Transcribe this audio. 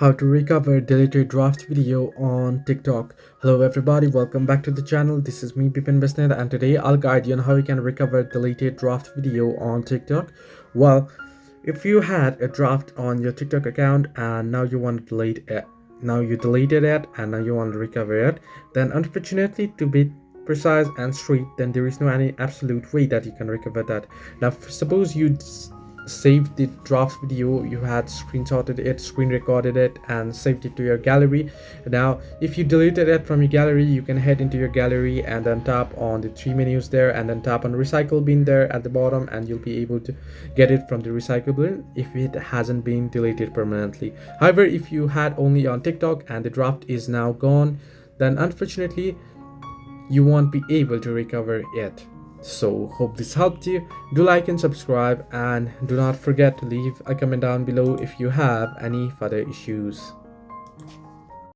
How to recover deleted draft video on TikTok. Hello everybody, welcome back to the channel. This is me Bipin Besned, and today I'll guide you on how you can recover deleted draft video on TikTok. Well, if you had a draft on your TikTok account and now you want to delete it, now you deleted it and now you want to recover it, then unfortunately, to be precise and straight, then there is no any absolute way that you can recover that. Now suppose you saved the draft video, you had screenshotted it, screen recorded it and saved it to your gallery. Now if you deleted it from your gallery, you can head into your gallery and then tap on the three menus there and then tap on recycle bin there at the bottom, and you'll be able to get it from the recycle bin if it hasn't been deleted permanently. However, if you had only on TikTok and the draft is now gone, then unfortunately you won't be able to recover it. So hope this helped you. Do like and subscribe, and do not forget to leave a comment down below if you have any further issues.